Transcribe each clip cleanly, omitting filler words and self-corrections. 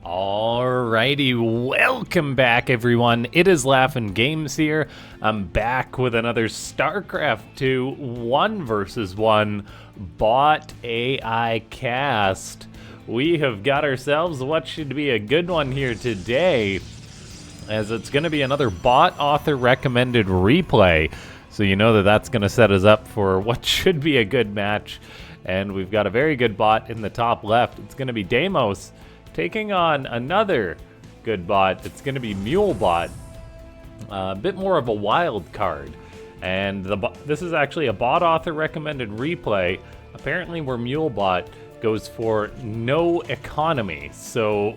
Alrighty, welcome back everyone. It is LaughNgamez here. I'm back with another Starcraft 2 1 versus 1 bot AI cast. We have got ourselves what should be a good one here today, as it's going to be another bot author recommended replay. So you know that that's going to set us up for what should be a good match. And we've got a very good bot in the top left. It's going to be Deimos taking on another good bot. It's going to be Mulebot, a bit more of a wild card. And this is actually a bot author recommended replay, apparently where Mulebot goes for no economy. So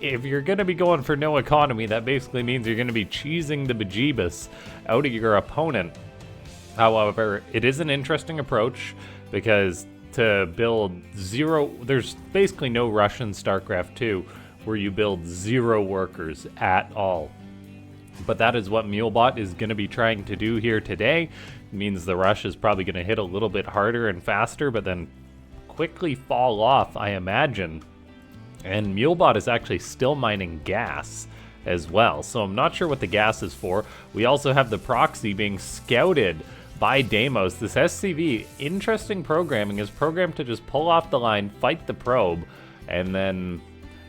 if you're going to be going for no economy, that basically means you're going to be cheesing the bejeebus out of your opponent. However, it is an interesting approach because to build zero, there's basically no rush in StarCraft 2 where you build zero workers at all. But that is what Mulebot is going to be trying to do here today. It means the rush is probably going to hit a little bit harder and faster, but then quickly fall off, I imagine. And Mulebot is actually still mining gas as well, so I'm not sure what the gas is for. We also have the proxy being scouted by Deimos. This SCV, interesting programming, is programmed to just pull off the line, fight the probe, and then,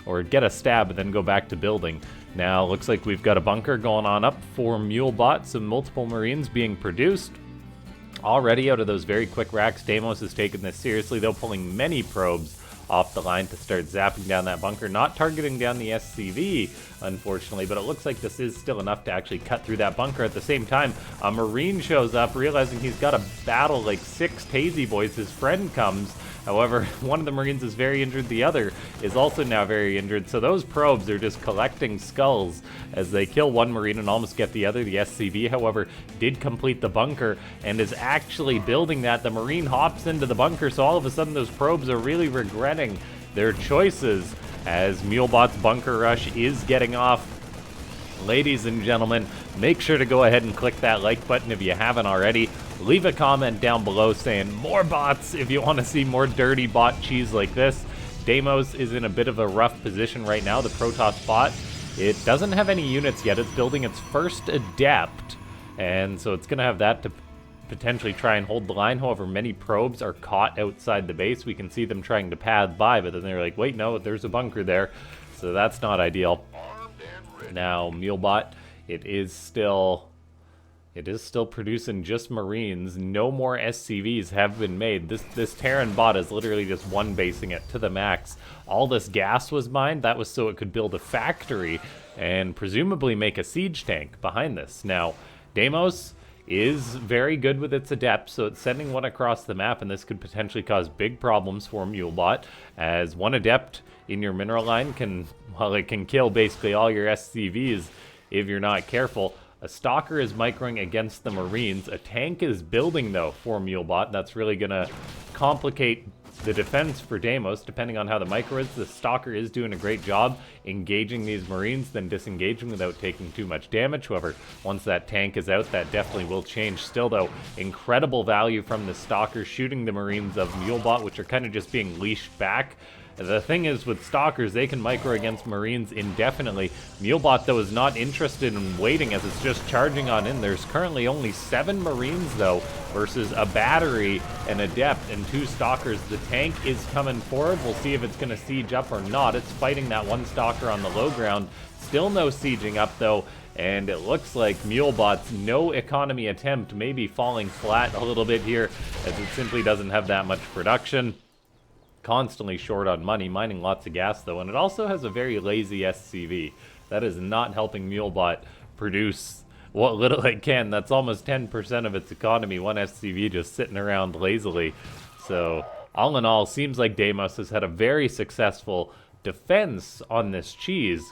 or get a stab and then go back to building. Now, looks like we've got a bunker going on up for Mulebot, some multiple Marines being produced. Already out of those very quick racks, Deimos is taking this seriously, though, pulling many probes off the line to start zapping down that bunker, not targeting down the SCV, unfortunately, but it looks like this is still enough to actually cut through that bunker. At the same time, a Marine shows up, realizing he's got to battle like 6 Tazy boys. His friend comes. However, one of the Marines is very injured, the other is also now very injured, so those probes are just collecting skulls as they kill one Marine and almost get the other. The SCV, however, did complete the bunker and is actually building that. The Marine hops into the bunker, so all of a sudden those probes are really regretting their choices as Mulebot's bunker rush is getting off. Ladies and gentlemen, make sure to go ahead and click that like button if you haven't already. Leave a comment down below saying more bots if you want to see more dirty bot cheese like this. Deimos is in a bit of a rough position right now, the Protoss bot. It doesn't have any units yet. It's building its first Adept, and so it's going to have that to potentially try and hold the line. However, many probes are caught outside the base. We can see them trying to pad by, but then they're like, wait, no, there's a bunker there. So that's not ideal. Now, Mulebot, it is still producing just Marines. No more SCVs have been made. This Terran bot is literally just one basing it to the max. All this gas was mined. That was so it could build a factory and presumably make a siege tank behind this. Now, Deimos is very good with its Adept, so it's sending one across the map, and this could potentially cause big problems for Mulebot, as one Adept in your mineral line can, well, it can kill basically all your SCVs if you're not careful. A Stalker is microing against the Marines. A tank is building, though, for Mulebot. That's really going to complicate the defense for Deimos, depending on how the micro is. The Stalker is doing a great job engaging these Marines, then disengaging without taking too much damage. However, once that tank is out, that definitely will change. Still, though, incredible value from the Stalker shooting the Marines of Mulebot, which are kind of just being leashed back. The thing is, with Stalkers, they can micro against Marines indefinitely. Mulebot, though, is not interested in waiting as it's just charging on in. There's currently only 7 Marines, though, versus a battery, an Adept, and 2 Stalkers. The tank is coming forward. We'll see if it's going to siege up or not. It's fighting that one Stalker on the low ground. Still no sieging up, though, and it looks like Mulebot's no economy attempt may be falling flat a little bit here, as it simply doesn't have that much production. Constantly short on money, mining lots of gas though, and it also has a very lazy SCV. That is not helping Mulebot produce what little it can. That's almost 10% of its economy, one SCV just sitting around lazily. So all in all, seems like Deimos has had a very successful defense on this cheese.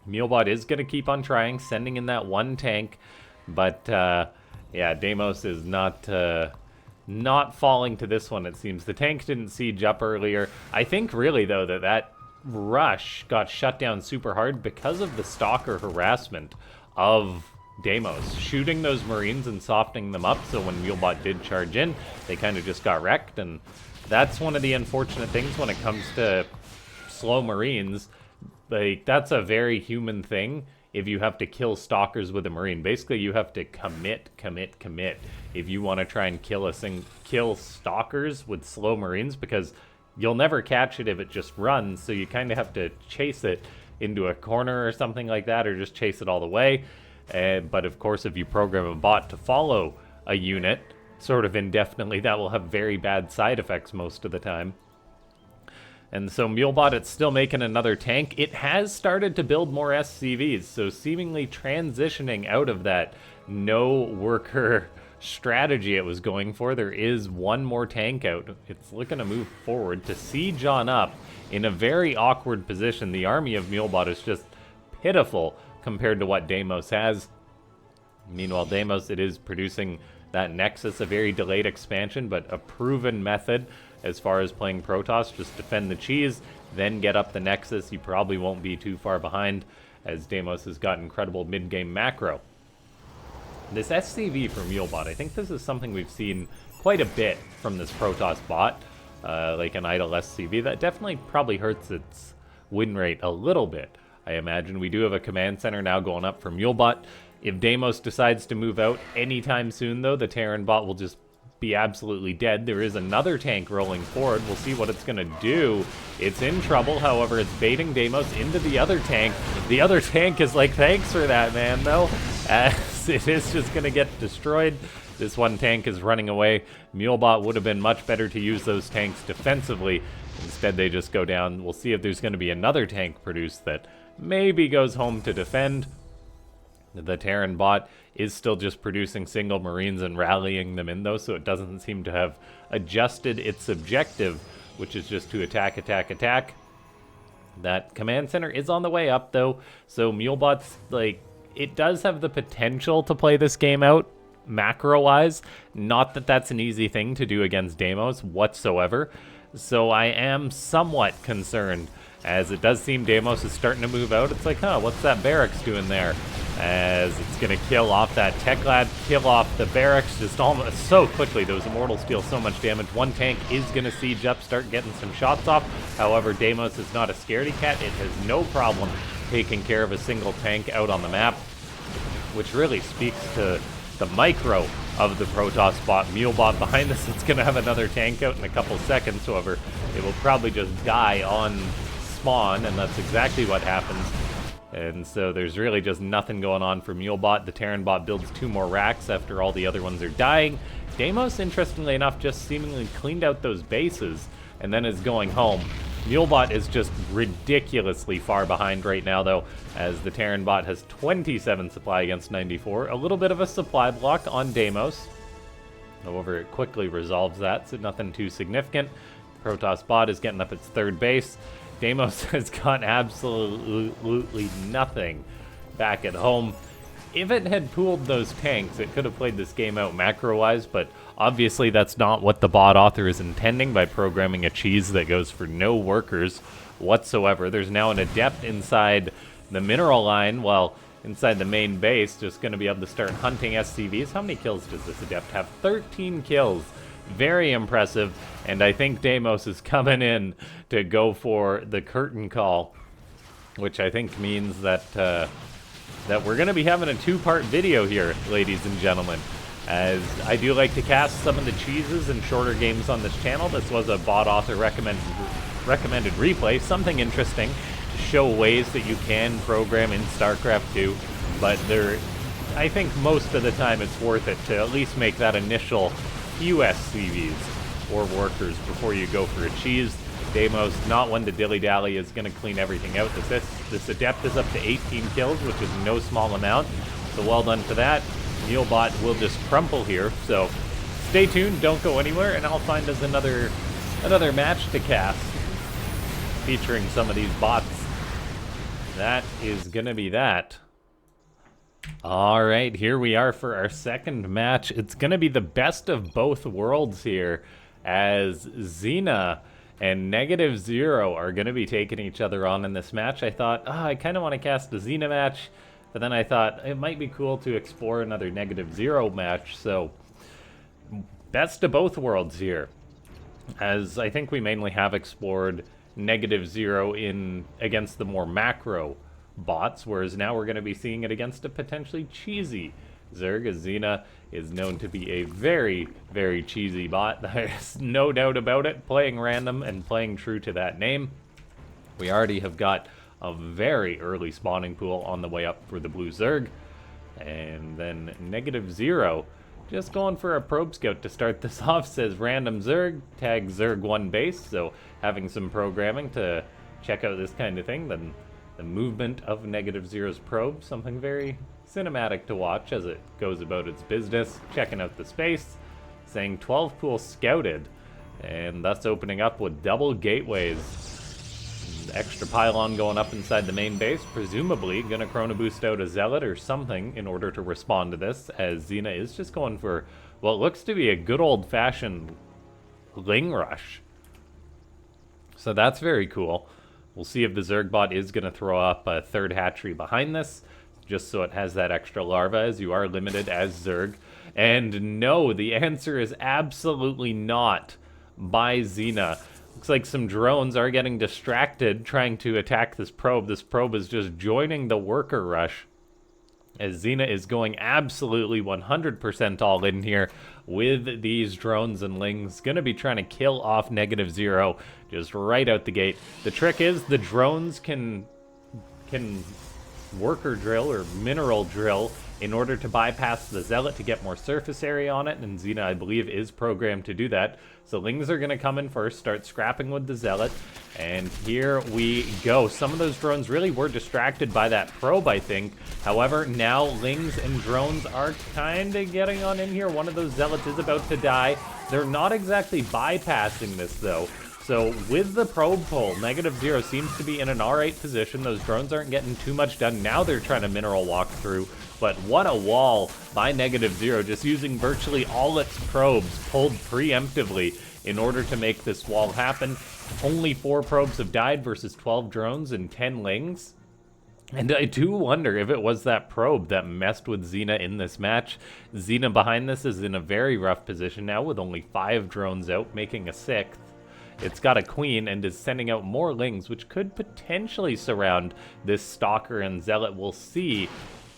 Mulebot is going to keep on trying, sending in that one tank, but yeah, Deimos is not falling to this one, it seems. The tank didn't siege up earlier. I think really, though, that rush got shut down super hard because of the Stalker harassment of Deimos, shooting those Marines and softening them up, so when Mulebot did charge in, they kind of just got wrecked, and that's one of the unfortunate things when it comes to slow Marines. Like, that's a very human thing if you have to kill stalkers with a marine. Basically, you have to commit. If you want to try and kill stalkers with slow marines, because you'll never catch it if it just runs, so you kind of have to chase it into a corner or something like that, or just chase it all the way. But of course, if you program a bot to follow a unit sort of indefinitely, that will have very bad side effects most of the time. And so Mulebot, it's still making another tank. It has started to build more SCVs, so seemingly transitioning out of that no worker strategy it was going for. There is one more tank out. It's looking to move forward to siege on up in a very awkward position. The army of Mulebot is just pitiful compared to what Deimos has. Meanwhile, Deimos, it is producing that Nexus, a very delayed expansion, but a proven method as far as playing Protoss. Just defend the cheese, then get up the Nexus. You probably won't be too far behind, as Deimos has got incredible mid-game macro. This SCV for Mulebot, I think this is something we've seen quite a bit from this Protoss bot, like an idle SCV. That definitely probably hurts its win rate a little bit. I imagine we do have a command center now going up for Mulebot. If Deimos decides to move out anytime soon, though, the Terran bot will just be absolutely dead. There is another tank rolling forward. We'll see what it's going to do. It's in trouble, however, it's baiting Deimos into the other tank. The other tank is like, thanks for that, man, though, as it is just going to get destroyed. This one tank is running away. Mulebot would have been much better to use those tanks defensively. Instead, they just go down. We'll see if there's going to be another tank produced that maybe goes home to defend. The Terran bot is still just producing single marines and rallying them in, though, so it doesn't seem to have adjusted its objective, which is just to attack. That command center is on the way up, though, so Mulebot's, like, it does have the potential to play this game out macro-wise. Not that that's an easy thing to do against Deimos whatsoever, so I am somewhat concerned, as it does seem Deimos is starting to move out. It's like, huh, what's that barracks doing there? As it's going to kill off that tech lab, kill off the barracks just almost so quickly. Those immortals deal so much damage. One tank is going to siege up, start getting some shots off. However, Deimos is not a scaredy cat. It has no problem taking care of a single tank out on the map, which really speaks to the micro of the Protoss bot. Mulebot behind this, it's going to have another tank out in a couple seconds. However, it will probably just die on spawn, and that's exactly what happens. And so there's really just nothing going on for Mulebot. The Terran bot builds 2 more racks after all the other ones are dying. Deimos, interestingly enough, just seemingly cleaned out those bases and then is going home. Mulebot is just ridiculously far behind right now, though, as the Terran bot has 27 supply against 94. A little bit of a supply block on Deimos. However, it quickly resolves that, so nothing too significant. Protoss bot is getting up its 3rd base. Deimos has got absolutely nothing back at home. If it had pooled those tanks, it could have played this game out macro-wise, but obviously that's not what the bot author is intending by programming a cheese that goes for no workers whatsoever. There's now an adept inside the mineral line, while inside the main base, just going to be able to start hunting SCVs. How many kills does this adept have? 13 kills. Very impressive, and I think Deimos is coming in to go for the curtain call, which I think means that that we're going to be having a 2-part video here, ladies and gentlemen, as I do like to cast some of the cheeses in shorter games on this channel. This was a bot author recommended replay, something interesting to show ways that you can program in StarCraft 2, but I think most of the time it's worth it to at least make that initial few SCVs or workers before you go for a cheese. Deimos, not one to dilly-dally, is going to clean everything out. This adept is up to 18 kills, which is no small amount, so well done for that. Mulebot will just crumple here, so stay tuned, don't go anywhere, and I'll find us another match to cast featuring some of these bots. That is going to be that. Alright, here we are for our second match. It's going to be the best of both worlds here, as Xena and negativeZero are going to be taking each other on in this match. I thought, I kind of want to cast a Xena match, but then I thought it might be cool to explore another negativeZero match, so best of both worlds here. As I think we mainly have explored negativeZero in against the more macro bots, whereas now we're going to be seeing it against a potentially cheesy Zerg, as Xena is known to be a very, very cheesy bot. There's no doubt about it, playing random and playing true to that name. We already have got a very early spawning pool on the way up for the blue Zerg. And then negativeZero just going for a probe scout to start this off. Says random Zerg, tag Zerg1 base. So having some programming to check out this kind of thing. Then the movement of negativeZero's probe, something very cinematic to watch as it goes about its business. Checking out the space, saying 12 pool scouted, and thus opening up with double gateways. Extra pylon going up inside the main base, presumably gonna chrono boost out a zealot or something in order to respond to this, as Xena is just going for what looks to be a good old-fashioned Ling rush. So that's very cool. We'll see if the Zerg bot is gonna throw up a third hatchery behind this, just so it has that extra larva, as you are limited as Zerg. And no, the answer is absolutely not by Xena. Looks like some drones are getting distracted trying to attack this probe. This probe is just joining the worker rush, as Xena is going absolutely 100% all in here with these drones and lings. Gonna be trying to kill off negativeZero just right out the gate. The trick is the drones can worker drill or mineral drill in order to bypass the zealot to get more surface area on it, and Xena, I believe, is programmed to do that. So lings are going to come in first, start scrapping with the zealot, and here we go. Some of those drones really were distracted by that probe, I think. However, now lings and drones are kind of getting on in here. One of those zealots is about to die. They're not exactly bypassing this, though. So with the probe pull, negativeZero seems to be in an alright position. Those drones aren't getting too much done. Now they're trying to mineral walk through. But what a wall by negativeZero, just using virtually all its probes pulled preemptively in order to make this wall happen. Only 4 probes have died versus 12 drones and 10 lings. And I do wonder if it was that probe that messed with Xena in this match. Xena behind this is in a very rough position now with only 5 drones out, making a 6th. It's got a queen and is sending out more lings, which could potentially surround this stalker and zealot. We'll see,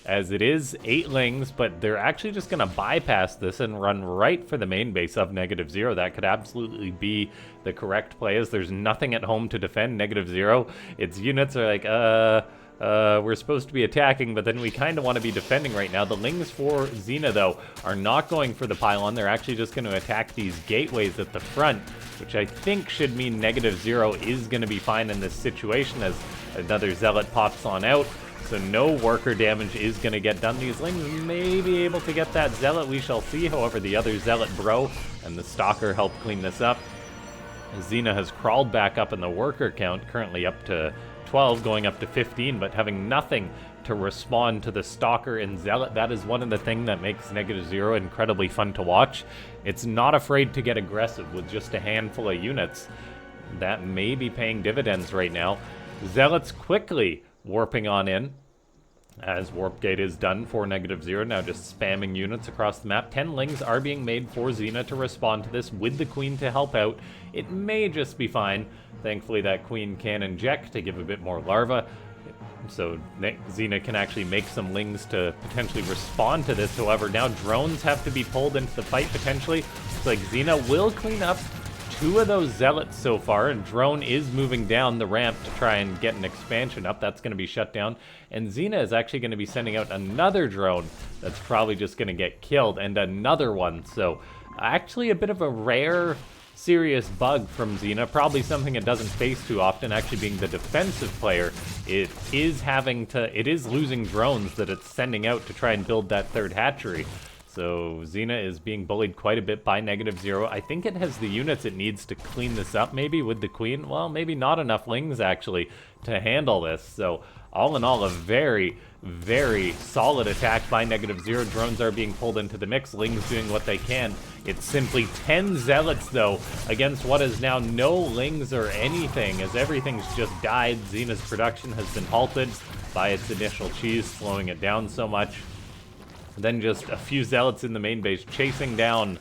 as it is 8 lings, but they're actually just going to bypass this and run right for the main base of negativeZero. That could absolutely be the correct play, as there's nothing at home to defend negativeZero. Its units are like, we're supposed to be attacking, but then we kind of want to be defending right now. The lings for Xena, though, are not going for the pylon. They're actually just going to attack these gateways at the front, which I think should mean negativeZero is going to be fine in this situation, as another zealot pops on out. So no worker damage is going to get done. These lings may be able to get that zealot. We shall see. However, the other zealot bro and the stalker help clean this up. Xena has crawled back up in the worker count, currently up to 12, going up to 15, but having nothing to respond to the stalker and zealot. That is one of the things that makes negativeZero incredibly fun to watch. It's not afraid to get aggressive with just a handful of units. That may be paying dividends right now. Zealots quickly warping on in, as warp gate is done for negativeZero, now just spamming units across the map. 10 lings are being made for Xena to respond to this with the queen to help out. It may just be fine. Thankfully that queen can inject to give a bit more larva, so Xena can actually make some lings to potentially respond to this. However, now drones have to be pulled into the fight potentially. It's like Xena will clean up 2 of those zealots so far, and drone is moving down the ramp to try and get an expansion up. That's going to be shut down, and Xena is actually going to be sending out another drone that's probably just going to get killed, and another one. So actually a bit of a rare, serious bug from Xena, probably something it doesn't face too often. Actually being the defensive player, it is losing drones that it's sending out to try and build that third hatchery. So Xena is being bullied quite a bit by negativeZero. I think it has the units it needs to clean this up, maybe with the queen. Well, maybe not enough lings actually to handle this. So all in all, a very, very solid attack by negativeZero. Drones are being pulled into the mix, lings doing what they can. It's simply 10 zealots though against what is now no lings or anything, as everything's just died. Xena's production has been halted by its initial cheese, slowing it down so much. Then just a few zealots in the main base chasing down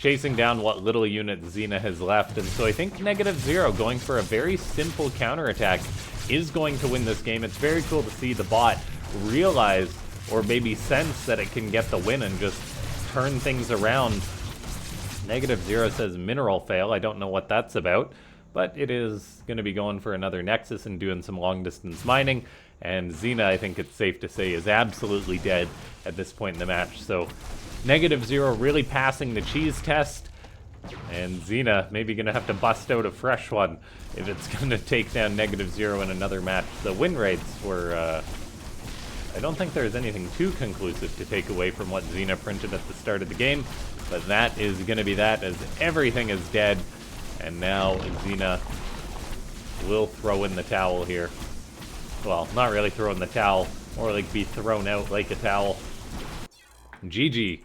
chasing down what little unit Xena has left. And so I think negativeZero going for a very simple counterattack is going to win this game. It's very cool to see the bot realize or maybe sense that it can get the win and just turn things around. negativeZero says mineral fail. I don't know what that's about, but it is going to be going for another Nexus and doing some long-distance mining. And Xena, I think it's safe to say, is absolutely dead at this point in the match. So negativeZero really passing the cheese test. And Xena maybe going to have to bust out a fresh one if it's going to take down negativeZero in another match. The win rates were... I don't think there's anything too conclusive to take away from what Xena printed at the start of the game. But that is going to be that, as everything is dead. And now Xena will throw in the towel here. Well, not really throw in the towel, more like be thrown out like a towel. GG.